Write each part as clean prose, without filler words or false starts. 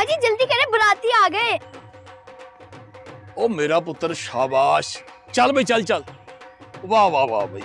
जी जल्दी करें, बुराती आ गए। ओ मेरा पुत्र, शाबाश। चल भाई, चल चल। वाह वाह वाह भाई।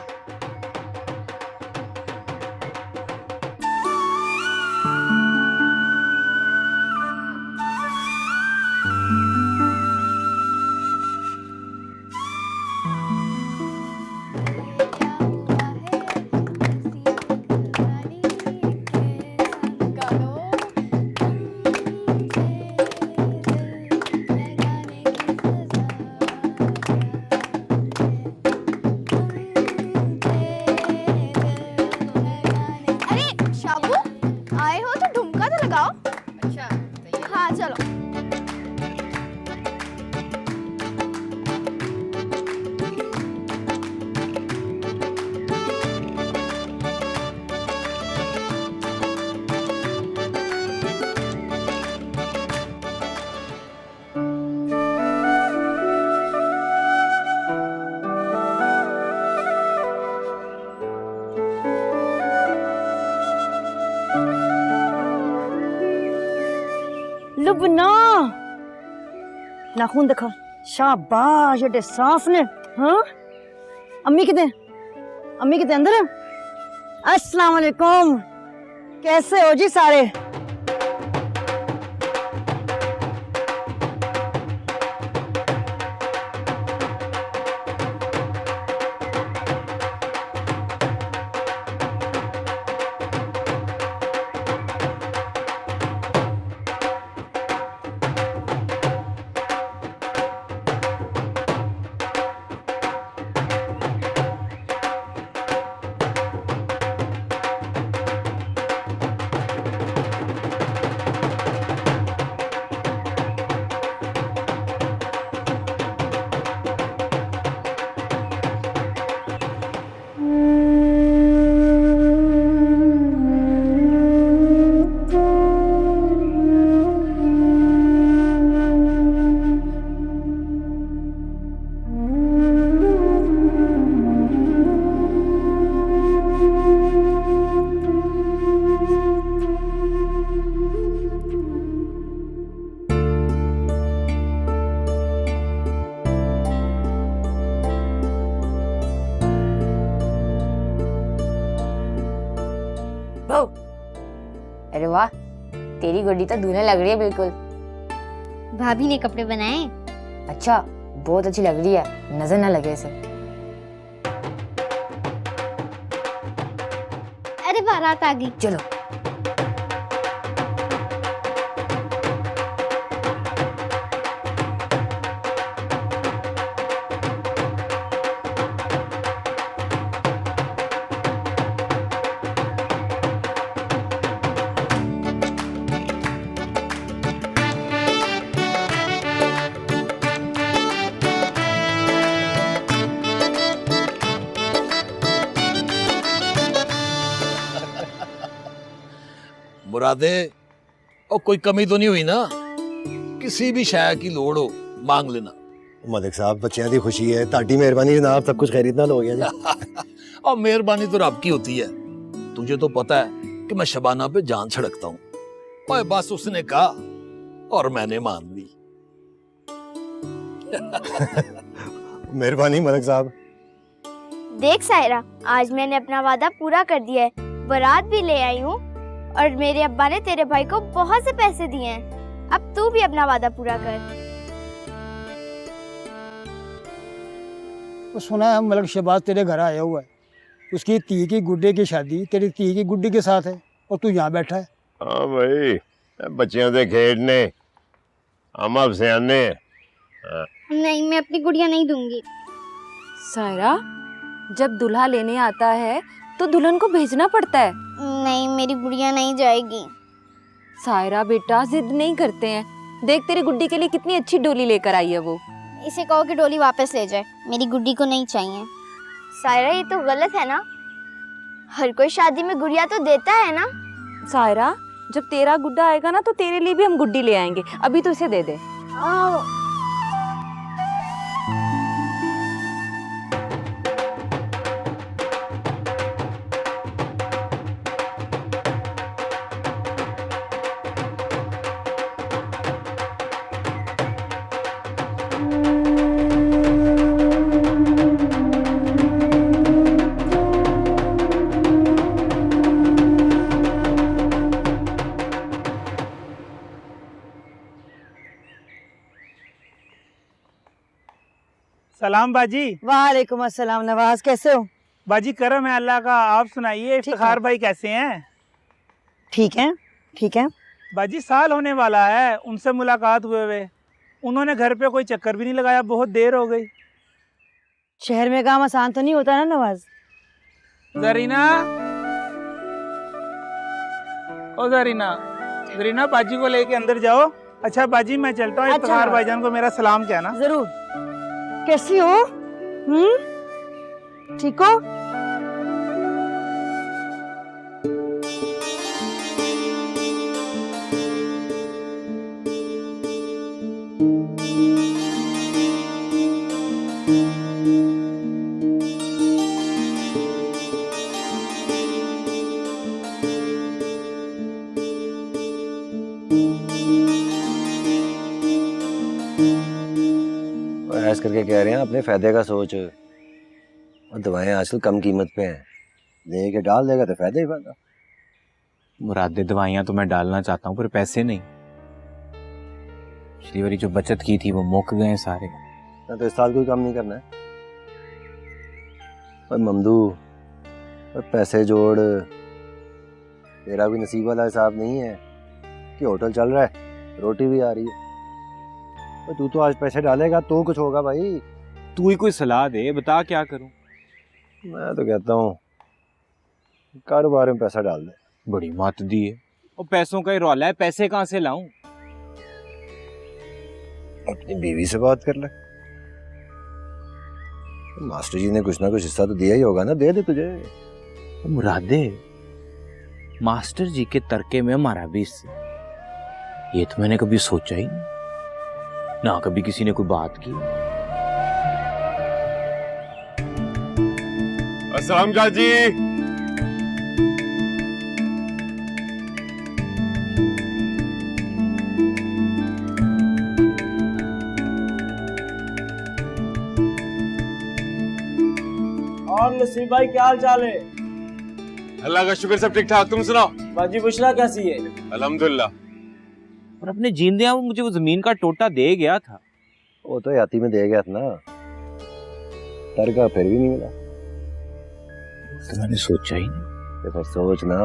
लुबना, नाखून दिखा। शाबाश, एडे साफ ने। हाँ, अम्मी कितने? अम्मी कितने अंदर है? अस्सलाम वालेकुम, कैसे हो जी सारे? अरे वाह, तेरी गुड्डी तो दूल्हा लग रही है बिल्कुल। भाभी ने कपड़े बनाए। अच्छा, बहुत अच्छी लग रही है, नजर ना लगे इसे। अरे बारात आ गई, चलो। मुरादे, और कोई कमी तो नहीं हुई ना? किसी भी शय की लोड़ हो मांग लेना। मलिक साहब, बच्चियां दी खुशी है, ताड़ी मेहरबानी जनाब, सब कुछ खैरियत नाल हो गया जी। और मेहरबानी तो रब की होती है। तुझे तो पता है कि मैं शबाना पे जान छिड़कता हूँ। और बस उसने कहा और मैंने मान ली। मेहरबानी मलिक साहब। देख सायरा, आज मैंने अपना वादा पूरा कर दिया है, बारात भी ले आई हूँ और मेरे अब्बा ने तेरे भाई को बहुत से पैसे दिए हैं। अब तू भी अपना वादा पूरा कर। वो सुना है मलिक शहबाज तेरे घर आया हुआ है, उसकी ती की गुड्डे की शादी तेरी ती की गुड्डी के साथ है और तू यहाँ बैठा है। हाँ भाई, बच्चियों से खेडने हम अब सियाने। नहीं, मैं अपनी गुड़िया नहीं दूंगी। सायरा, जब दूल्हा लेने आता है तो दुल्हन को भेजना पड़ता है। नहीं, मेरी गुड़िया नहीं जाएगी। सायरा बेटा, जिद नहीं करते हैं। देख, तेरी गुड्डी के लिए कितनी अच्छी डोली लेकर आई है वो। इसे कहो कि डोली वापस ले जाए, मेरी गुड्डी को नहीं चाहिए। सायरा, ये तो गलत है ना? हर कोई शादी में गुड़िया तो देता है ना। सायरा, जब तेरा गुड्डा आएगा ना तो तेरे लिए भी हम गुड्डी ले आएंगे। अभी तो इसे दे दे। सलाम बाजी। वालेकुम अस्सलाम नवाज, कैसे हो? बाजी करम है अल्लाह का, आप सुनाइए इफ्तिखार भाई कैसे हैं? ठीक है, ठीक है। बाजी साल होने वाला है उनसे मुलाकात हुए, उन्होंने घर पे कोई चक्कर भी नहीं लगाया, बहुत देर हो गई। शहर में काम आसान तो नहीं होता ना नवाज। जरीना, ओ जरीना, जरीना बाजी को लेके अंदर जाओ। अच्छा बाजी मैं चलता हूँ, इफ्तिखार भाईजान को मेरा सलाम कहना। जरूर। कैसी हो? ठीक हो? ऐसा करके कह रहे हैं अपने फायदे का सोच, और दवाएं आजकल कम कीमत पे हैं, दे के डाल देगा तो फायदा ही फायदा। मुरादे दवाइयाँ तो मैं डालना चाहता हूँ पर पैसे नहीं। पिछली बारी जो बचत की थी वो मुक गए सारे। तो इस साल कोई काम नहीं करना है? और ममदू, और पैसे जोड़, तेरा भी नसीब वाला हिसाब नहीं है कि होटल चल रहा है, रोटी भी आ रही है। तो तू तो आज पैसे डालेगा तो कुछ होगा भाई। तू ही कोई सलाह दे, बता क्या करूं। मैं तो कहता हूँ कारोबार में पैसा डाल दे। बड़ी मत दी है, और पैसों का ही रौला है, पैसे कहाँ से लाऊं? अपनी बीवी से बात कर ले, मास्टर जी ने कुछ ना कुछ हिस्सा तो दिया ही होगा ना, दे दे तुझे। मुरादे, मास्टर जी के तरके में हमारा भी हिस्सा, ये तो मैंने कभी सोचा ही नहीं, ना कभी किसी ने कोई बात की। अस्सलाम चाची। और नसीब भाई क्या हाल चाल है? अल्लाह का शुक्र सब ठीक ठाक, तुम सुनाओ। बाजी बुशरा कैसी है? अल्हम्दुलिल्लाह। और अपने जींदे वो मुझे वो जमीन का टोटा दे गया था। वो तो याती में दे गया था ना, तरका फिर भी नहीं मिला। तो मैंने सोचा ही नहीं। तो फिर सोच ना,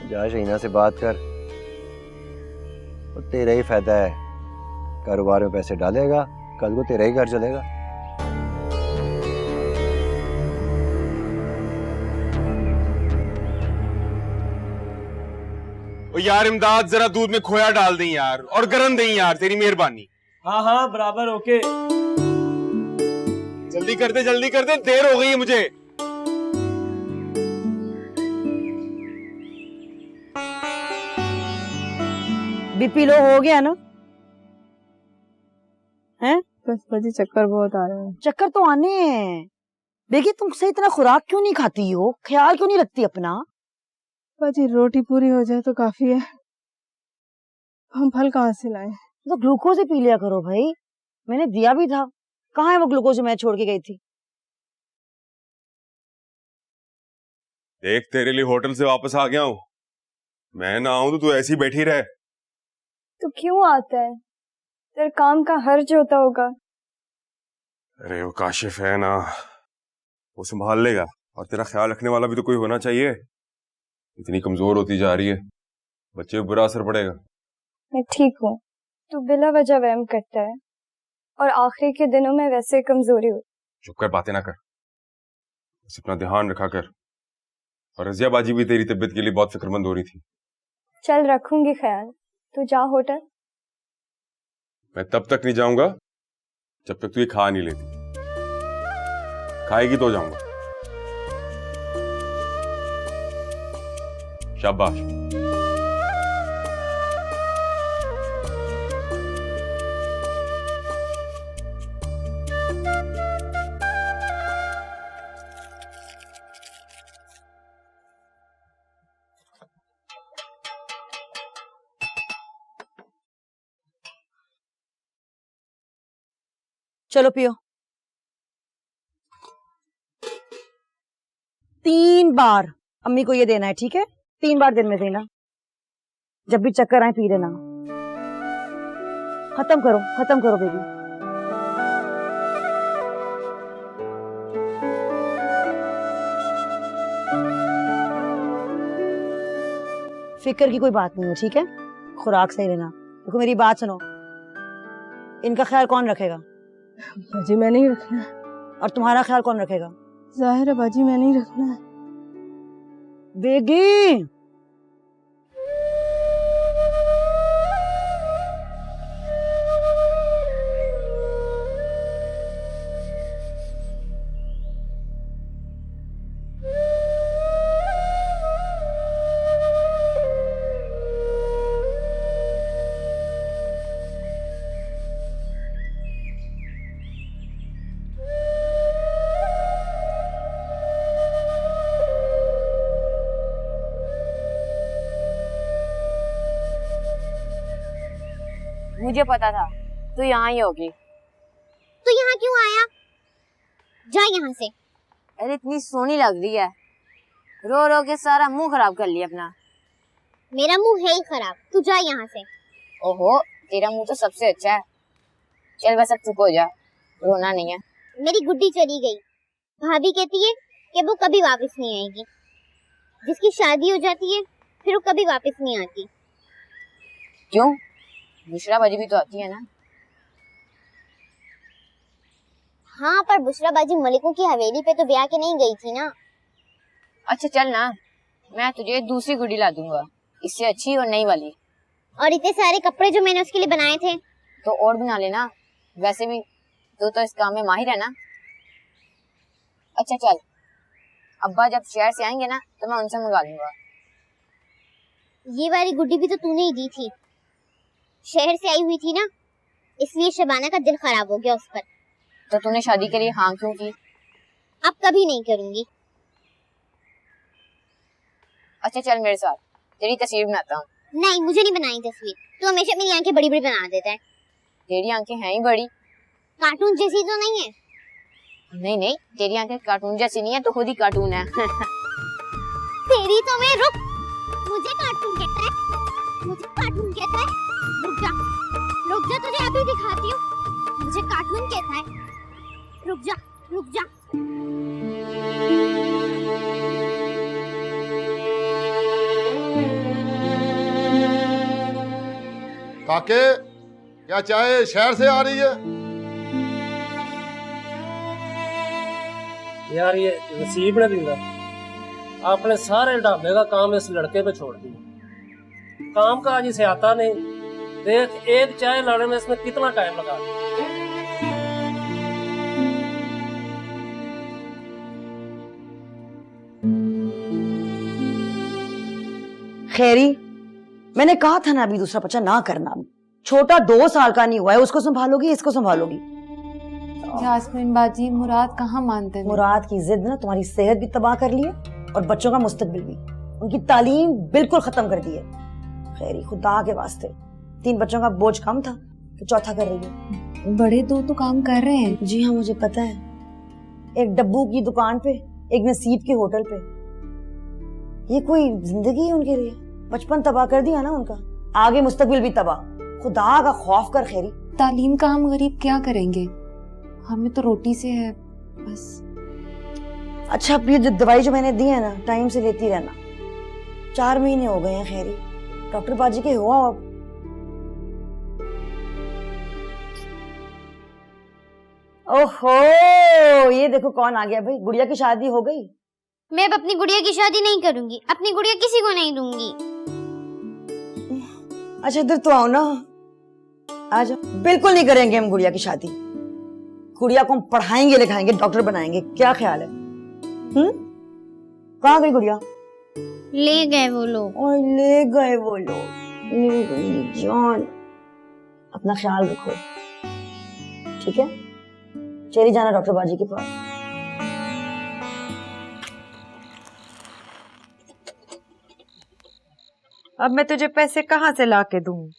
जा शहीना से बात कर, वो तेरा ही फायदा है। कारोबार में पैसे डालेगा, कल को तेरा ही घर चलेगा। ओ यार इमदाद, जरा दूध में खोया डाल दें यार, और गरम दें यार, तेरी मेहरबानी। हाँ हाँ बराबर, ओके। जल्दी कर दे, जल्दी कर दे, देर हो गई है मुझे। बीपी लो हो गया ना? हैं? बस बाजी चक्कर बहुत आ रहे हैं। चक्कर तो आने हैं। देखिए तुमसे इतना खुराक क्यों नहीं खाती हो, ख्याल क्यों नहीं रखती अपना? बाजी रोटी पूरी हो जाए तो काफी है, हम फल कहाँ से लाएं? तो ग्लूकोज ही पी लिया करो भाई, मैंने दिया भी था। कहाँ है वो ग्लूकोज मैं छोड़ के गई थी? देख तेरे लिए होटल से वापस आ गया हूँ, मैं ना आऊं तो तू ऐसी बैठी रहे। तो क्यों आता है? तेरे काम का हर्ज होता होगा। अरे वो काशिफ है ना, वो संभाल लेगा, और तेरा ख्याल रखने वाला भी तो कोई होना चाहिए। इतनी कमजोर होती जा रही है, बच्चे पर बुरा असर पड़ेगा। मैं ठीक हूँ, तू बिला वजह वहम करता है, और आखिरी के दिनों में वैसे कमजोरी हो। चुप कर, बातें ना कर, बस अपना ध्यान रखा कर। और रजिया बाजी भी तेरी तबीयत के लिए बहुत फिक्रमंद हो रही थी। चल रखूंगी ख्याल, तू जा होटल। मैं तब तक नहीं जाऊंगा जब तक तू ये खा नहीं लेती। खाएगी तो जाऊंगा। शाबाश। चलो पियो। 3 बार अम्मी को ये देना है, ठीक है? 3 बार दिन में देना, जब भी चक्कर आए पी लेना। खत्म करो बेबी। फिक्र की कोई बात नहीं है, ठीक है? खुराक सही लेना। देखो मेरी बात सुनो, इनका ख्याल कौन रखेगा? बाजी मैंने ही रखना है। और तुम्हारा ख्याल कौन रखेगा? जाहिर है बाजी मैंने ही रखना है। बेगी मुझे पता था तू यहाँ ही होगी। तू यहाँ क्यों आया? जा यहाँ से। अरे इतनी सोहनी लग रही है, रो रो के सारा मुंह खराब कर लिया अपना। मेरा मुंह है ही खराब, तू जा यहाँ से। ओहो, तेरा मुंह तो सबसे अच्छा है। चल बस अब चुप हो जा, रोना नहीं है। मेरी गुड्डी चली गई, भाभी कहती है कि वो कभी वापस नहीं आएगी। जिसकी शादी हो जाती है फिर वो कभी वापस नहीं आती। क्यों? बुशरा बाजी भी तो आती है ना। हाँ, पर बुशरा बाजी मलिकों की हवेली पे तो ब्याह के नहीं गई थी ना। अच्छा चल ना, मैं तुझे दूसरी गुड्डी ला दूंगा, इससे अच्छी और नई वाली। और इतने सारे कपड़े जो मैंने उसके लिए बनाए थे। तो और बना लेना, वैसे भी तो इस काम में माहिर है ना। अच्छा चल, अब्बा जब शहर से आएंगे ना तो मैं उनसे मंगा लूंगा। ये वाली गुड्डी भी तो तूने ही दी थी, शहर से आई हुई थी ना, इसलिए शबाना का दिल खराब हो गया उस पर। तो तूने शादी के लिए हाँ क्यों की? अब कभी नहीं करूंगी। अच्छा चल मेरे साथ, तेरी तस्वीर बनाता हूँ। नहीं, मुझे नहीं बनाई तस्वीर, तू हमेशा मेरी आंखें बड़ी बड़ी बना देता है। तेरी आंखें हैं ही बड़ी। कार्टून जैसी तो नहीं है? नहीं नहीं, तेरी आंखें कार्टून जैसी नहीं है, तो खुद ही कार्टून है। तेरी तो मैं रुक, मुझे कार्टून कहता है, मुझे कार्टून कहता है। रुक जा तुझे अभी दिखाती हूँ, मुझे कार्टून कहता है। रुक जा। काके, क्या चाय शहर से आ रही है? यार ये नसीब ने दिया, आपने सारे ढाबे का काम इस लड़के पे छोड़ दिया। काम का आज इसे आता नहीं। देख, एक चाय लाने में इसमें कितना टाइम लगा। खैरी, मैंने कहा था ना अभी दूसरा बच्चा ना करना। छोटा 2 साल का नहीं हुआ है, उसको संभालोगी, इसको संभालोगी। यास्मीन बाजी, मुराद कहाँ मानते हैं? मुराद की जिद ना तुम्हारी सेहत भी तबाह कर ली है और बच्चों का मुस्तकबिल भी। उनकी तालीम बिल्कुल खत्म कर दी है। खैरी, खुदा के वास्ते 3 बच्चों का बोझ कम था तो चौथा कर रही है। बड़े 2 तो काम कर रहे हैं। जी हाँ, मुझे पता है। एक डब्बू की दुकान पे, एक नसीब के होटल पे। ये कोई जिंदगी है उनके लिए? बचपन तबाह कर दिया ना उनका, आगे मुस्तकबिल भी तबाह। खुदा का खौफ कर खैरी। तालीम का हम गरीब क्या करेंगे, हमें तो रोटी से है बस। अच्छा, अब ये दवाई जो मैंने दी है ना, टाइम से लेती रहना। 4 महीने हो गए हैं खैरी, डॉक्टर बाजी के हुआ। ओहो, ये देखो कौन आ गया भाई। गुड़िया की शादी हो गई। मैं अब अपनी गुड़िया की शादी नहीं करूंगी, अपनी गुड़िया किसी को नहीं दूंगी। अच्छा इधर तो आओ ना, आज बिल्कुल नहीं करेंगे हम गुड़िया की शादी। गुड़िया को हम पढ़ाएंगे लिखाएंगे, डॉक्टर बनाएंगे। क्या ख्याल है? कहाँ गई गुड़िया? ले गए वो लोग। और ले गए वो लोग, ले गई जान। अपना ख्याल रखो, ठीक है? चली जाना डॉक्टर बाजी के पास। अब मैं तुझे पैसे कहाँ से ला के दूं?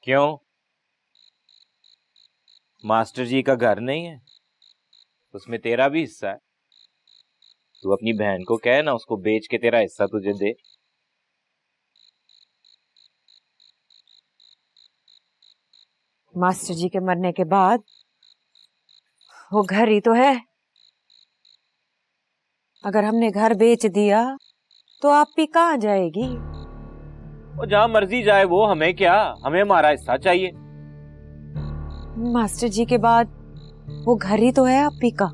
क्यों, मास्टर जी का घर नहीं है? उसमें तेरा भी हिस्सा है। तू अपनी बहन को कह ना, उसको बेच के तेरा हिस्सा तुझे दे। मास्टर जी के मरने के बाद वो घर ही तो है। अगर हमने घर बेच दिया तो आप भी कहाँ जाएगी? और जहां मर्जी जाए वो, हमें क्या, हमें हमारा हिस्सा चाहिए। मास्टर जी के बाद वो घर ही तो है आपी का।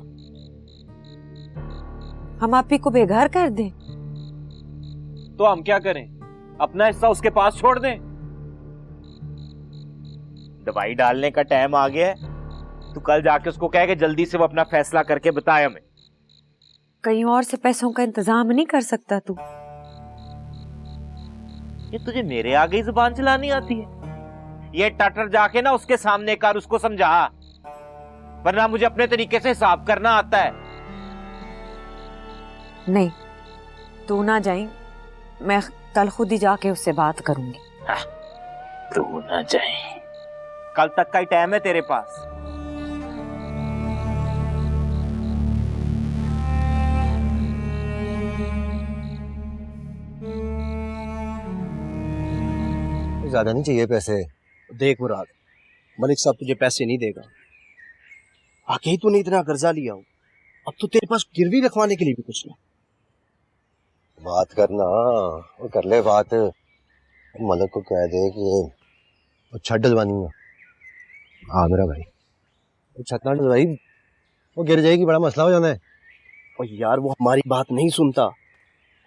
हम आपी को बेघर कर दें? तो हम क्या करें, अपना हिस्सा उसके पास छोड़ दें? दवाई डालने का टाइम आ गया है, तू कल जाके उसको कह के जल्दी से वो अपना फैसला करके बताए हमें। कहीं और से पैसों का इंतजाम नहीं कर सकता तू? ये तुझे मेरे आगे ही जुबान चलानी आती है? ये टटर जाके ना उसके सामने कर, उसको समझा, वरना मुझे अपने तरीके से हिसाब करना आता है। नहीं, तू ना जाए, मैं कल खुद ही जाके उससे बात करूंगी। तू ना जाए, कल तक का ही टाइम है तेरे पास। ज्यादा नहीं चाहिए पैसे। देख मुराद, मलिक साहब तुझे पैसे नहीं देगा। आके ही तूने इतना कर्जा लिया हो, अब तो तेरे पास गिरवी रखवाने के लिए भी कुछ नहीं। बात करना, वो कर ले बात। मलिक को कह दे कि वो छत डलवानी है। हाँ मेरा भाई, वो छत ना डलवाई वो गिर जाएगी, बड़ा मसला हो जाना है। और यार वो हमारी बात नहीं सुनता,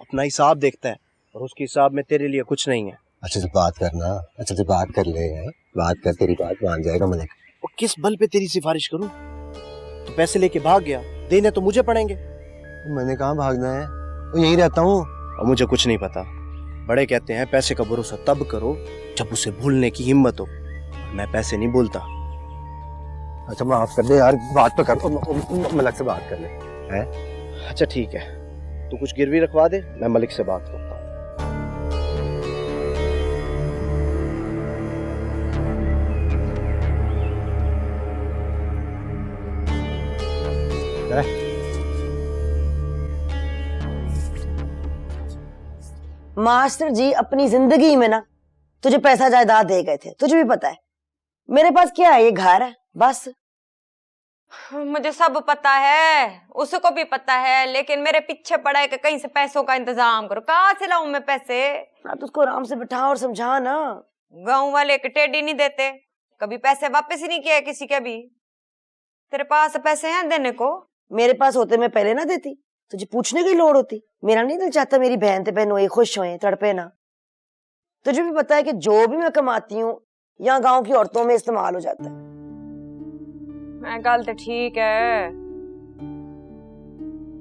अपना हिसाब देखता है, और उसके हिसाब में तेरे लिए कुछ नहीं है। अच्छे से बात करना, अच्छे से बात कर ले। बात कर, तेरी बात मान जाएगा मलिक। और किस बल पे तेरी सिफारिश करूं? तो पैसे लेके भाग गया, देने तो मुझे पड़ेंगे। मैंने कहाँ भागना है, वो यहीं रहता हूँ। और मुझे कुछ नहीं पता। बड़े कहते हैं पैसे का भरोसा तब करो जब उसे भूलने की हिम्मत हो। मैं पैसे नहीं भूलता। अच्छा माफ कर दे यार, बात तो कर, मलिक से बात कर ले है? अच्छा ठीक है, तू कुछ गिरवी रखवा दे, मैं मलिक से बात करता हूँ। मास्टर जी अपनी जिंदगी में ना तुझे पैसा जायदाद दे गए थे, तुझे भी पता है। मेरे पास क्या है, ये घर है बस। मुझे सब पता है, उसको भी पता है, लेकिन मेरे पीछे पड़ा है कि कहीं से पैसों का इंतजाम करो। कहाँ से लाऊं मैं पैसे? ना तो उसको आराम से बिठा और समझा ना। गांव वाले एक टेढ़ी नहीं देते, कभी पैसे वापस ही नहीं किए किसी के भी। तेरे पास पैसे हैं देने को? मेरे पास होते मैं पहले ना देती, तुझे पूछने की लोड़ होती। मेरा नहीं दिल चाहता मेरी बहन ते बहनों खुश होए, तड़पे ना। तुझे भी पता है कि जो भी मैं कमाती हूँ यहाँ गांव की औरतों में इस्तेमाल हो जाता है। मैं गल तो ठीक है,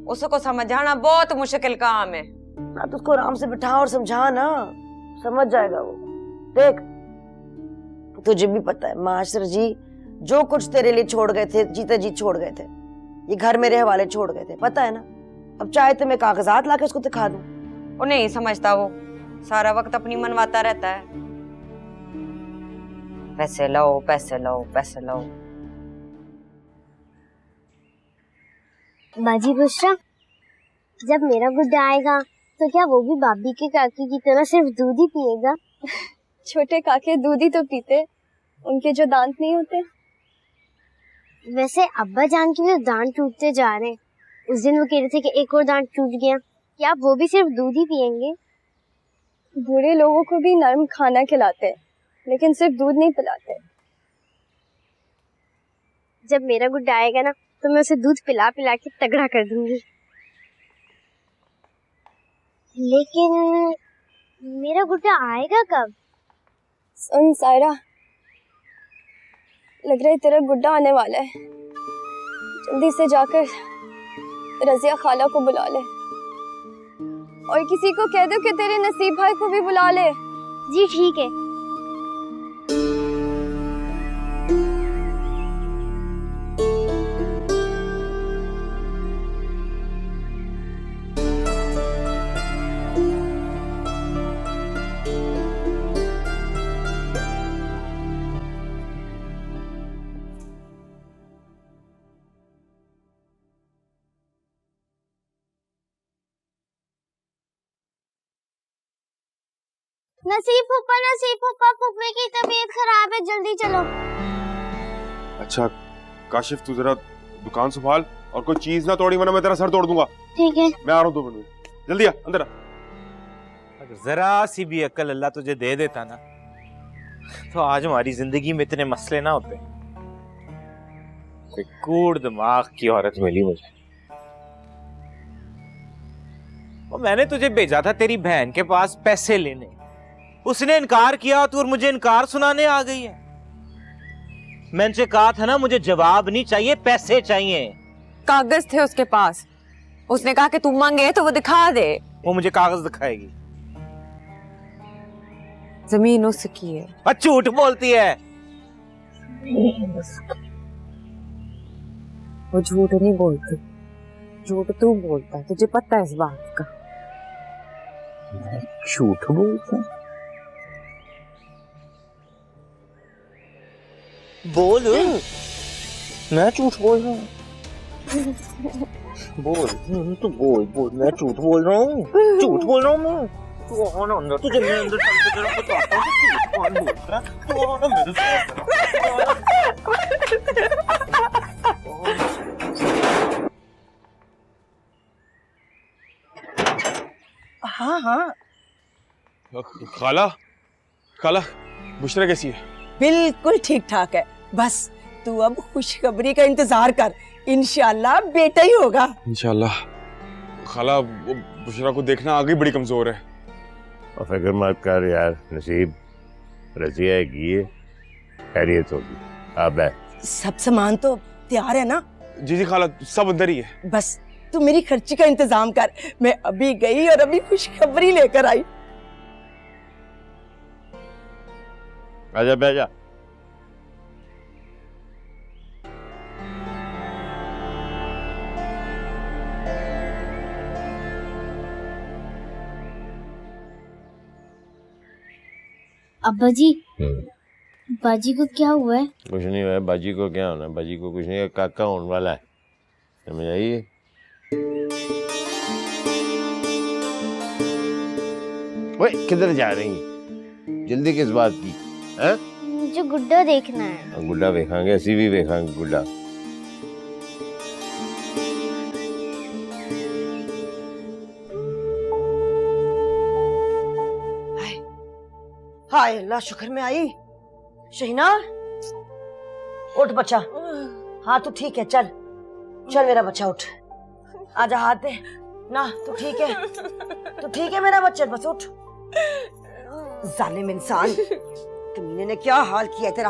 उसको समझाना बहुत मुश्किल काम है। ना तो उसको आराम से बिठा और समझा ना, समझ जाएगा वो। देख तुझे भी पता है मास्टर जी जो कुछ तेरे लिए छोड़ गए थे, जीते जी छोड़ गए थे। ये घर मेरे हवाले छोड़ गए थे, पता है ना। अब चाहे तो मैं कागजात लाके उसको दिखा दूं। वो नहीं समझता, वो सारा वक्त अपनी मनवाता रहता है। पैसे लो, पैसे लो, पैसे लो। बाजी बुशरा, जब मेरा गुड्डा आएगा तो क्या वो भी भाभी के काकी की तरह सिर्फ दूध ही पिएगा? छोटे काके दूध ही तो पीते, उनके जो दांत नहीं होते। वैसे अब्बा जान के भी दांत टूटते जा रहे हैं। उस दिन वो कह रहे थे कि एक और दांत टूट गया। क्या वो भी सिर्फ दूध ही पिएंगे? बूढ़े लोगों को भी नरम खाना खिलाते हैं, लेकिन सिर्फ दूध नहीं पिलाते। जब मेरा गुड्डा आएगा ना तो मैं उसे दूध पिला पिला के तगड़ा कर दूंगी। लेकिन मेरा गुड्डा आएगा कब? सुन सायरा, लग रहा है तेरा गुड्डा आने वाला है। जल्दी से जाकर रजिया खाला को बुला ले, और किसी को कह दो कि तेरे नसीब भाई को भी बुला ले। जी ठीक है। नसीब फूफा, फूफे की तबीयत खराब है, जल्दी चलो। अच्छा काशिफ, तू जरा दुकान संभाल और कोई चीज ना तोड़ी, वरना मैं तेरा सर तोड़ दूंगा। ठीक है। मैं आ रहा हूँ 2 मिनट में। जल्दी आ, अंदर आ। जरा सी भी अक्ल अल्लाह तुझे दे देता ना, तो आज हमारी जिंदगी में इतने मसले ना होते। कोई कूड़ दिमाग की औरत मिली मुझे। और मैंने तुझे भेजा था तेरी बहन के पास पैसे लेने, उसने इनकार किया, तू और मुझे इनकार सुनाने आ गई है। मैंने से कहा था ना, मुझे जवाब नहीं चाहिए, पैसे चाहिए। कागज थे उसके पास, उसने कहा कि तू मांगे तो वो दिखा दे। वो मुझे कागज दिखाएगी? जमीन उसकी है। और झूठ बोलती है। वो झूठ नहीं बोलती, झूठ तू बोलता है, तुझे पता है इस बात का। झूठ बोलता है? बोल, मैं झूठ बोल रहा हूँ? बोल, तू बोल बोल, मैं झूठ बोल रहा हूँ? झूठ बोल रहा हूँ मैं? तू आओ ना अंदर, तुझे मैं अंदर चल के तेरा बताता हूँ कि झूठ कौन बोल रहा है। तू आओ ना मेरे साथ। हाँ हाँ खाला, खाला, बुशरा कैसी है? बिल्कुल ठीक ठाक है। बस तू अब खुशखबरी का इंतजार कर, इंशाल्लाह बेटा ही होगा। इंशाल्लाह। खाला, वो बुशरा को देखना आगे बड़ी कमजोर है। और फिक्र मत कर यार नसीब, रजिया की है, खैरियत होगी। अब है सब सामान तो तैयार है ना? जी जी खाला, सब अंदर ही है। बस तू मेरी खर्ची का इंतजाम कर, मैं अभी गई और अभी खुशखबरी लेकर आई। आजा बैजा। अब्बा जी, बाजी को क्या हुआ है? कुछ नहीं हुआ है। बाजी को क्या होना है? बाजी को कुछ नहीं है, काका होने वाला है। समझ आई? ओए किधर जा रही है? जल्दी किस बात की है? मुझे गुड्डा देखना है। गुड्डा देखांगे, असी भी देखांगे गुड्डा। हाय अल्लाह, शुक्र में आई। शहीना उठ बच्चा। हाँ तू ठीक है, चल चल मेरा बच्चा उठ, आजा हाथ दे ना। तू ठीक है, तू ठीक है मेरा बच्चा, बस उठ। जालिम इंसान, कमीने ने क्या हाल किया है तेरा।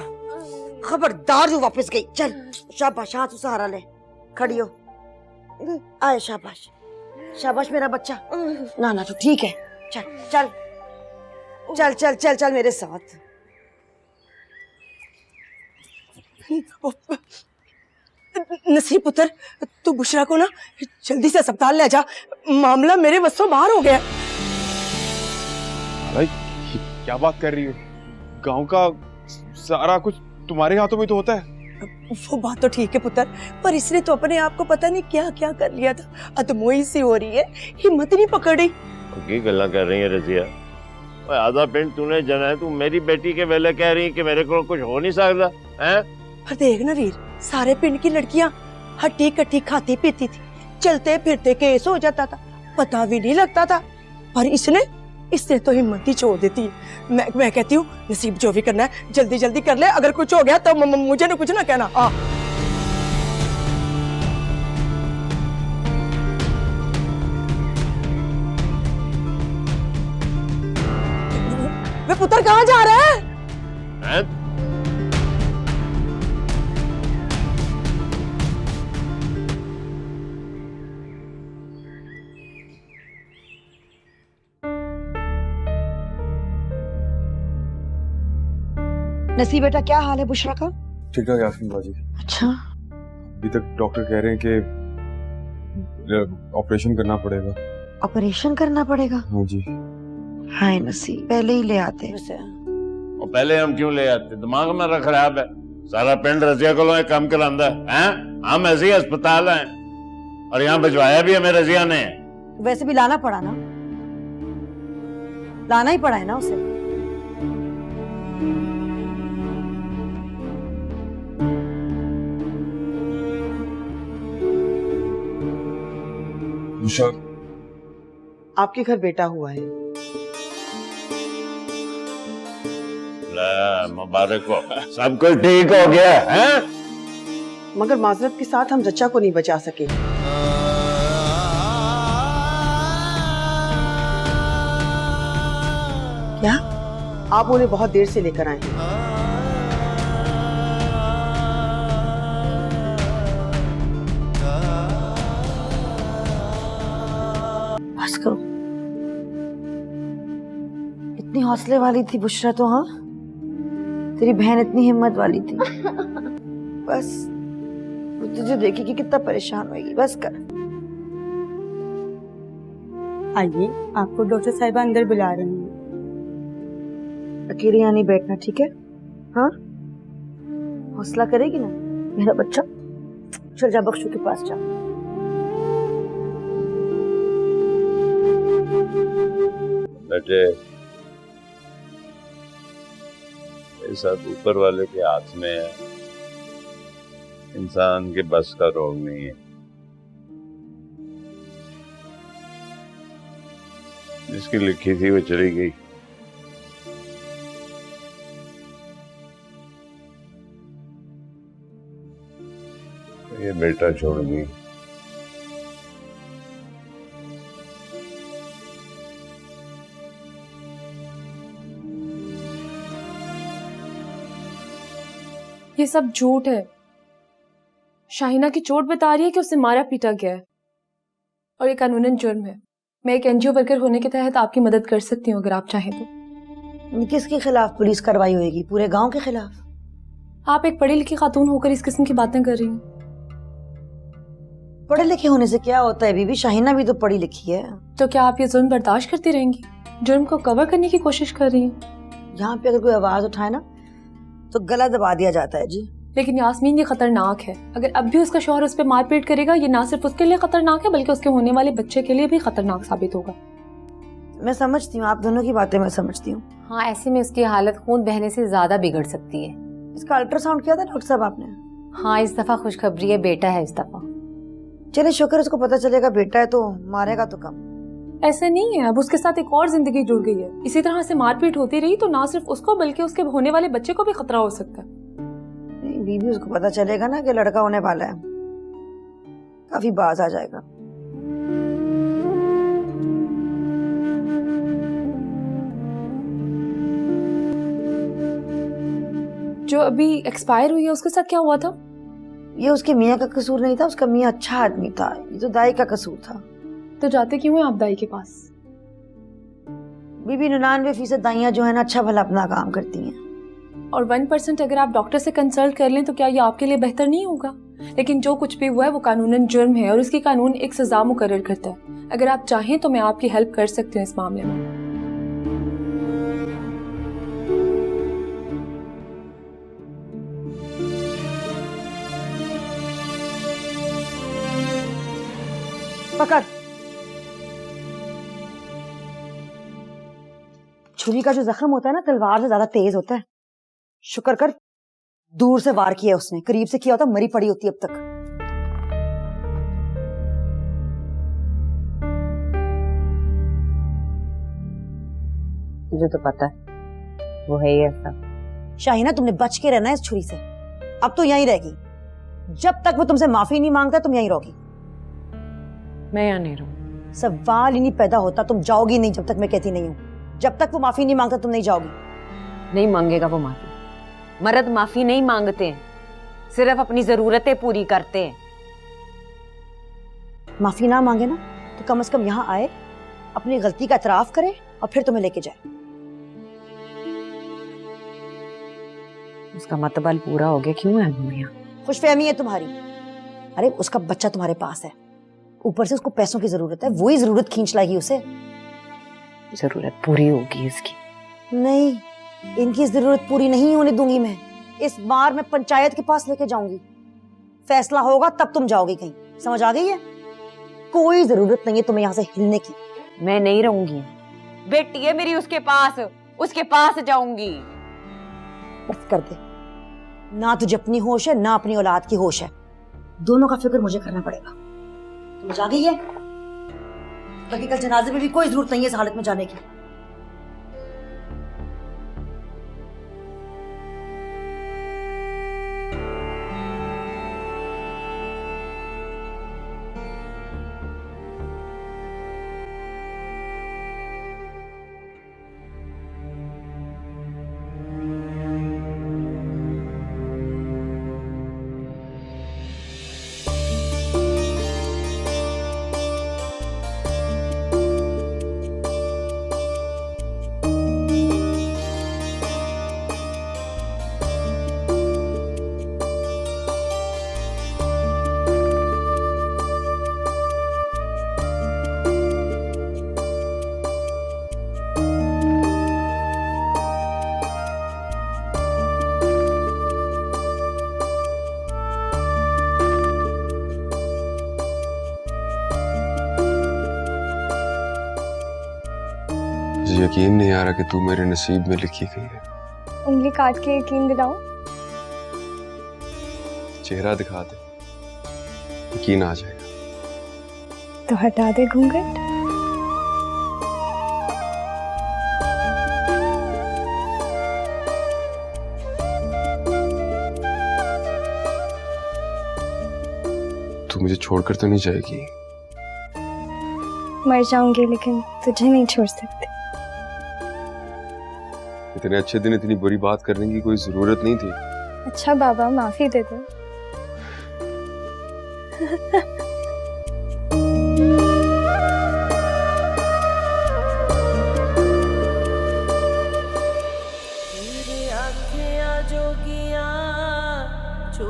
खबरदार तू वापस गई। चल शाबाश, हाथ सहारा ले, खड़ी हो। आए शाबाश शाबाश मेरा बच्चा। ना ना तू ठीक है, चल चल चल चल चल चल मेरे साथ। नसीब पुत्र, तू बुशरा को ना जल्दी से अस्पताल ले जा, मामला मेरे बस्सों बाहर हो गया। भाई क्या बात कर रही हो? गांव का सारा कुछ तुम्हारे हाथों में तो होता है। वो बात तो ठीक है पुत्र, पर इसने तो अपने आप को पता नहीं क्या क्या कर लिया था। अदमोई सी हो रही है, हिम्मत नहीं पकड़ी। की गल्ला कर रही है रजिया? आधा पिंड तूने जना है, तू मेरी बेटी के वेले कह रही है कि मेरे को कुछ हो नहीं सकता है? पर देख ना वीर, सारे पिंड की लड़कियां हट्टी कट्टी खाती पीती थी, चलते फिरते केस हो जाता था, पता भी नहीं लगता था। पर इसने तो हिम्मत ही छोड़ देती है। मैं कहती हूँ नसीब जो भी करना है जल्दी जल्दी कर ले, अगर कुछ हो गया तो मुझे ना कुछ ना कहना। वे पुत्र कहाँ जा रहा है? नसीब बेटा, क्या हाल है बुशरा का? ठीक ठाक यास्मीन बाजी। अच्छा, अभी तक डॉक्टर कह रहे हैं कि ऑपरेशन करना पड़ेगा। ऑपरेशन करना पड़ेगा? हाँ जी। हाय नसीब, पहले ही ले आते। और पहले हम क्यों ले आते? दिमाग मेरा खराब है। सारा पिंड रजिया को काम करांदा है। हम ऐसे ही अस्पताल हैं और यहाँ भिजवाया भी हमें रजिया ने। वैसे भी लाना पड़ा ना, लाना ही पड़ा है ना उसे। बुशरा, आपके घर बेटा हुआ है, मुबारक हो, सब कुछ ठीक हो गया है। मगर माजरत के साथ हम जच्चा को नहीं बचा सके। क्या आप उन्हें बहुत देर से लेकर आए हैं? बस करो, इतनी हौसले वाली थी बुशरा तो। हाँ, तेरी बहन इतनी हिम्मत वाली थी। बस वो तुझे देखेगी कितना परेशान होगी। बस कर। आइए, आपको डॉक्टर साहिबा अंदर बुला रही हैं। अकेले यहाँ नहीं बैठना, ठीक है? हाँ, हौसला करेगी ना मेरा बच्चा। चल जा, बख्शू के पास जा। बेटे, ये सब ऊपर वाले के हाथ में है, इंसान के बस का रोग नहीं है। जिसकी लिखी थी वो चली गई। ये बेटा छोड़ गई। ये सब झूठ है। शाहिना की चोट बता रही है कि उसे मारा पीटा गया है और ये कानूनन जुर्म है। मैं एक एनजीओ वर्कर होने के तहत आपकी मदद कर सकती हूँ अगर आप चाहें तो। किसके खिलाफ पुलिस कार्रवाई होगी? पूरे गांव के खिलाफ? आप एक पढ़ी लिखी खातून होकर इस किस्म की बातें कर रही हैं। पढ़े लिखे होने से क्या होता है बीबी? शाहिना भी तो पढ़ी लिखी है। तो क्या आप ये जुर्म बर्दाश्त करती रहेंगी? जुर्म को कवर करने की कोशिश कर रही हैं। यहाँ पे अगर कोई आवाज उठाए ना तो गला दबा दिया जाता है जी। लेकिन यास्मीन ये खतरनाक है। अगर अब भी उसका शौहर उस पर मारपीट करेगा, ये ना सिर्फ उसके लिए खतरनाक है बल्कि उसके होने वाले बच्चे के लिए भी खतरनाक साबित होगा। मैं समझती हूँ, आप दोनों की बातें मैं समझती हूँ। हाँ, ऐसे में उसकी हालत खून बहने से ज्यादा बिगड़ सकती है। इसका अल्ट्रासाउंड किया था डॉक्टर साहब आपने? हाँ, इस दफा खुशखबरी है, बेटा है इस दफा। चले शुक्र, उसको पता चलेगा बेटा है तो मारेगा तो कम। ऐसे नहीं है, अब उसके साथ एक और जिंदगी जुड़ गई है। इसी तरह से मारपीट होती रही तो ना सिर्फ उसको बल्कि उसके होने वाले बच्चे को भी खतरा हो सकता है। नहीं बीबी, उसको पता चलेगा ना कि लड़का होने वाला है, काफी बाज आ जाएगा। जो अभी एक्सपायर हुई है उसके साथ क्या हुआ था? ये उसके मियाँ का कसूर नहीं था, उसका मियाँ अच्छा आदमी था, ये तो दाई का कसूर था। तो जाते क्यों हैं आप दाई के पास? बीबी 99% दाइयाँ जो है ना अच्छा भला अपना काम करती हैं। और 1% अगर आप डॉक्टर से कंसल्ट कर लें तो क्या ये आपके लिए बेहतर नहीं होगा? लेकिन जो कुछ भी हुआ है वो कानूनन जुर्म है और इसकी कानून एक सजा मुकर्रर करता है। अगर आप चाहें तो मैं आपकी हेल्प कर सकती हूँ इस मामले में। पकड़। छुरी का जो जख्म होता है ना तलवार से ज्यादा तेज होता है। शुक्र कर दूर से वार किया उसने, करीब से किया होता मरी पड़ी होती अब तक। तुझे तो पता है वो है ही ऐसा। शाहिना, तुमने बच के रहना है इस छुरी से। अब तो यहीं रहेगी जब तक वो तुमसे माफी नहीं मांगता। तुम यहीं रहोगी। मैं यहाँ नहीं रहूँ। सवाल ही नहीं पैदा होता। तुम जाओगी नहीं जब तक मैं कहती नहीं हूँ। जब तक वो माफी नहीं मांगता तुम नहीं जाओगी। नहीं मांगेगा वो माफी। मर्द माफी नहीं मांगते हैं, सिर्फ अपनी जरूरतें पूरी करते हैं। माफी ना मांगे ना तो कम से कम यहाँ आए, अपनी गलती का इतराफ करे और फिर तुम्हें लेके जाए। उसका मतबल पूरा हो गया। क्यों है हम यहाँ? खुशफहमी है तुम्हारी। अरे उसका बच्चा तुम्हारे पास है, ऊपर से उसको पैसों की जरूरत है, वही जरूरत खींच लाएगी उसे। जरूरत पूरी होगी इसकी। नहीं, इनकी जरूरत पूरी नहीं होने दूंगी मैं। इस बार मैं पंचायत के पास लेके जाऊंगी, फैसला होगा तब तुम जाओगी कहीं। समझ आ गई है? कोई जरूरत नहीं है तुम्हें यहाँ से हिलने की। मैं नहीं रहूंगी। बेटी है मेरी, उसके पास जाऊंगी। बस कर दे। ना तुझे अपनी होश है ना अपनी औलाद की होश है। दोनों का फिक्र मुझे करना पड़ेगा। समझ आ गई है? बाकी कल जनाजे में भी कोई जरूरत नहीं है इस हालत में जाने की। यकीन नहीं आ रहा कि तू मेरे नसीब में लिखी गई है। उंगली काट के यकीन दिलाऊं? चेहरा दिखा दे, यकीन आ जाएगा। तो हटा दे घूंघट। तू मुझे छोड़कर तो नहीं जाएगी? मर जाऊंगी लेकिन तुझे नहीं छोड़ सकती। इतने अच्छे दिन इतनी बुरी बात करने की कोई जरूरत नहीं थी। अच्छा बाबा, माफी दे दो। जोगिया छू